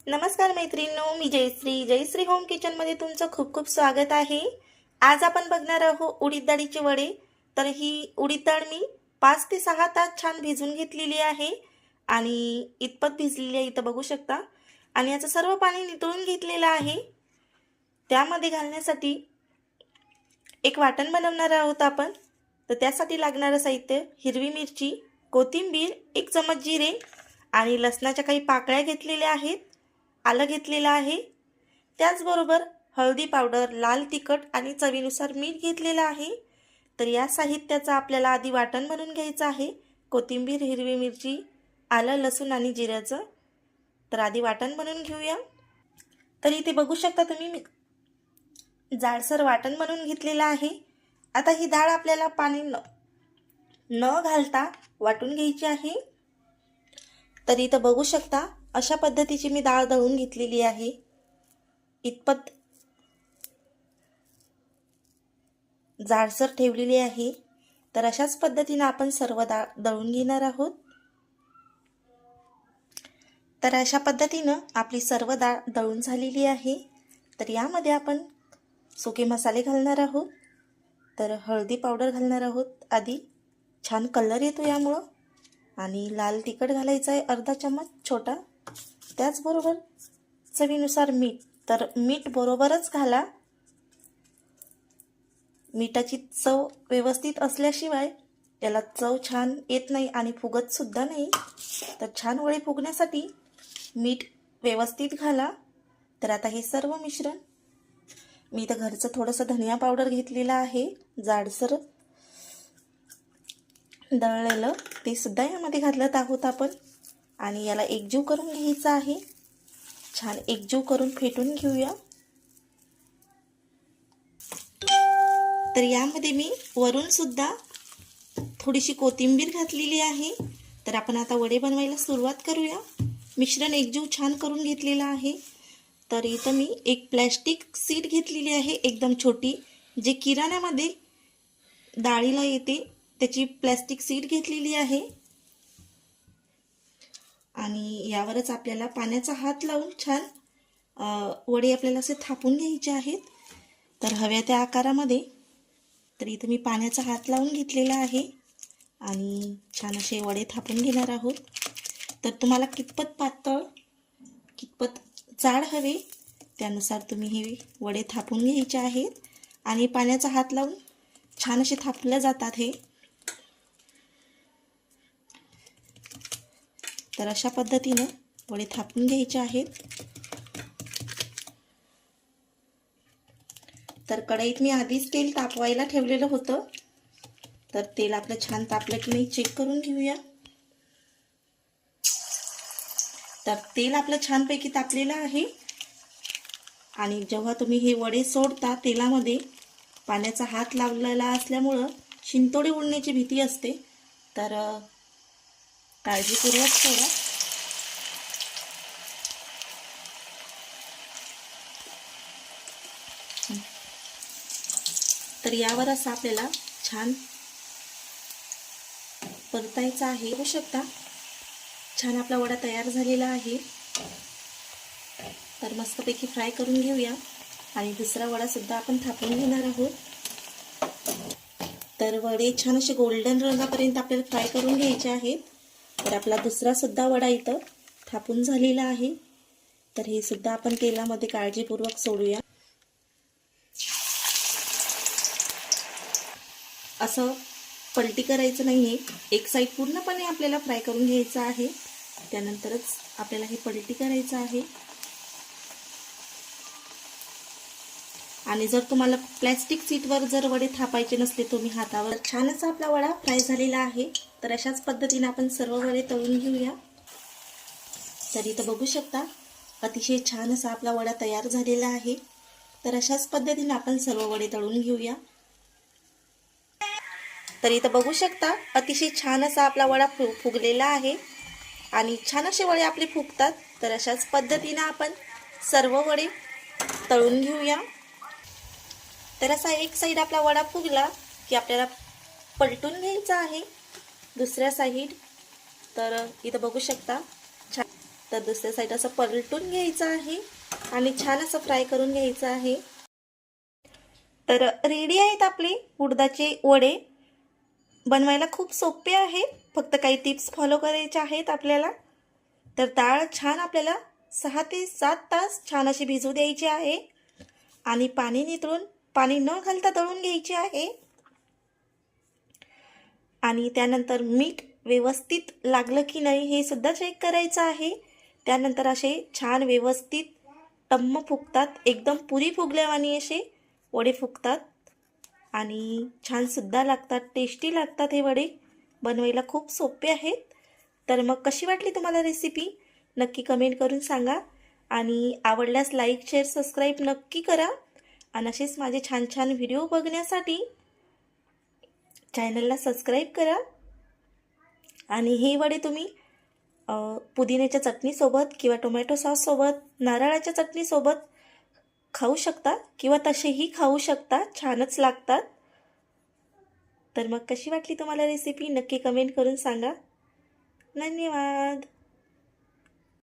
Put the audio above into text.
नमस्कार मैत्रिणींनो, मी जयश्री होम किचनमध्ये तुमचं खूप खूप स्वागत आहे। आज आपण बघणार आहोत उडीद डाळीचे वडे। तर ही उडीद डाळ मी 5 ते 6 तास छान भिजवून घेतलेली आहे आणि इतपत भिजलेली आहे, इथं बघू शकता। आणि याचं सर्व पाणी निथळून घेतलेलं आहे। त्यामध्ये घालण्यासाठी एक वाटण बनवणार आहोत आपण। तर त्यासाठी लागणारं साहित्य: हिरवी मिरची, कोथिंबीर, 1 चमच जिरे आणि लसणाच्या काही पाकळ्या घेतलेल्या आहेत, आलं घेतलेलं आहे, त्याचबरोबर हळदी पावडर, लाल तिखट आणि चवीनुसार मीठ घेतलेलं आहे। तर या साहित्याचं आपल्याला आधी वाटण बनवून घ्यायचं आहे। कोथिंबीर, हिरवी मिरची, आलं, लसूण आणि जिऱ्याचं। तर आधी वाटण बनवून घेऊया। तर इथे बघू शकता तुम्ही जाडसर वाटण बनवून घेतलेलं आहे। आता ही डाळ आपल्याला पाणी न घालता वाटून घ्यायची आहे। तर इथं बघू शकता अशा पद्धतीची मी डाळ दळून घेतलेली आहे। इतपत जाडसर ठेवलेली आहे। तर अशाच पद्धतीने आपण सर्व डाळ दळून घेणार आहोत। तर अशा पद्धतीने आपली सर्व डाळ दळून झालेली आहे। तर यामध्ये आपण सुके मसाले घालणार आहोत। तर हळदी पावडर घालणार आहोत आधी, छान कलर येतो यामुळे। आणि लाल तिखट घालायचं आहे अर्धा चमच छोटा, त्याचबरोबर चवीनुसार मीठ। तर मीठ बरोबरच घाला, मिठाची चव व्यवस्थित असल्याशिवाय याला चव छान येत नाही आणि फुगत सुद्धा नाही। तर छान वडे फुगण्यासाठी मीठ व्यवस्थित घाला। तर आता हे सर्व मिश्रण मी इथं घरचं थोडंसं धनिया पावडर घेतलेलं आहे, जाडसर दळलेलं, ते सुद्धा यामध्ये घालत आहोत आपण। आणि याला एकजीव करून घ्यायचं आहे। छान एकजीव करून फेटून घेऊया। तर यामध्ये मी वरून सुद्धा थोडीशी कोथिंबीर घातलेली आहे। तर आपण आता वडे बनवायला सुरुवात करूया। मिश्रण एकजीव छान करून घेतलेलं आहे। तर इथं मी एक प्लॅस्टिक सीट घेतलेली आहे, एकदम छोटी, जे किराण्यामध्ये डाळीला येते त्याची प्लॅस्टिक सीट घेतलेली आहे। आणि यावरच आपल्याला पाण्याचा हात लावून छान वडे आपल्याला असे थापून घ्यायचे आहेत। तर हव्या त्या आकारामध्ये। तर इथं मी पाण्याचा हात लावून घेतलेला आहे आणि छान असे वडे थापून घेणार आहोत। तर तुम्हाला कितपत पातळ कितपत जाड हवे त्यानुसार तुम्ही हे वडे थापून घ्यायचे आहेत। आणि पाण्याचा हात लावून छान असे थापले जातात हे। तर अशा पद्धतीने वडे थापून घ्यायचे आहेत। तर कढईत मी आधीच तेल तापवायला ठेवलेलं होतं। तर तेल आपलं छान तापलं की नाही चेक करून घेऊया। तर तेल आपलं छानपैकी तापलेलं आहे। आणि जेव्हा तुम्ही हे वडे सोडता तेलामध्ये, पाण्याचा हात लावलेला असल्यामुळं शिंतोडे उडण्याची भीती असते। तर काळजीपूर्वक सोडा। तर यावर असं आपल्याला छान परतायचं आहे। बघू शकता छान आपला वडा तयार झालेला आहे। तर मस्तपैकी फ्राय करून घेऊया। आणि दुसरा वडा सुद्धा आपण थापून घेणार आहोत। तर वडे छान असे गोल्डन रंगापर्यंत आपल्याला फ्राय करून घ्यायचे आहेत। तर आपला दुसरा सुद्धा वडा इथं थापून झालेला आहे। तर हे सुद्धा आपण तेलामध्ये काळजीपूर्वक सोडूया। असं पलटी करायचं नाहीये, एक साईड पूर्णपणे आपल्याला फ्राय करून घ्यायचं आहे, त्यानंतरच आपल्याला हे पलटी करायचं आहे। आणि जर तुम्हाला प्लॅस्टिक सीटवर जर वडे थापायचे नसले तुम्ही हातावर, छान असा आपला वडा फ्राय झालेला आहे। तर अशाच पद्धतीने आपण सर्व वडे तळून घेऊया। तर इथं बघू शकता अतिशय छान असा आपला वडा तयार झालेला आहे। तर अशाच पद्धतीने आपण सर्व वडे तळून घेऊया। तर इथं बघू शकता अतिशय छान असा आपला वडा फुगलेला आहे आणि छान असे वडे आपले फुगतात। तर अशाच पद्धतीने आपण सर्व वडे तळून घेऊया। तर असा एक साईड आपला वडा फुगला की आपल्याला पलटून घ्यायचा आहे दुसऱ्या साईड। तर इथं बघू शकता छान। तर दुसऱ्या साईड असं पलटून घ्यायचं आहे आणि छान असं फ्राय करून घ्यायचं आहे. तर रेडी आहेत आपले उडदाचे वडे. बनवायला खूप सोपे आहेत, फक्त काही टिप्स फॉलो करायचे आहेत आपल्याला. तर डाळ छान आपल्याला 6 ते 7 तास छान अशी भिजू द्यायची आहे आणि पाणी नितळून पाणी न घालता दळून घ्यायची आहे. आणि त्यानंतर मीठ व्यवस्थित लागलं की नाही हे सुद्धा चेक करायचं आहे. त्यानंतर असे छान व्यवस्थित टम्म फुगतात, एकदम पुरी फुगल्यावानी असे वडे फुगतात आणि छानसुद्धा लागतात, टेस्टी लागतात हे वडे. बनवायला खूप सोपे आहेत. तर मग कशी वाटली तुम्हाला रेसिपी नक्की कमेंट करून सांगा आणि आवडल्यास लाईक शेअर सबस्क्राईब नक्की करा. आणि असेच माझे छान छान व्हिडिओ बघण्यासाठी चॅनलला सबस्क्राईब करा. आणि हे वडे तुम्ही पुदिन्याच्या चटणीसोबत किंवा टोमॅटो सॉससोबत, नारळाच्या चटणीसोबत खाऊ शकता किंवा तसेही खाऊ शकता, छानच लागतात. तर मग कशी वाटली तुम्हाला रेसिपी नक्की कमेंट करून सांगा. धन्यवाद.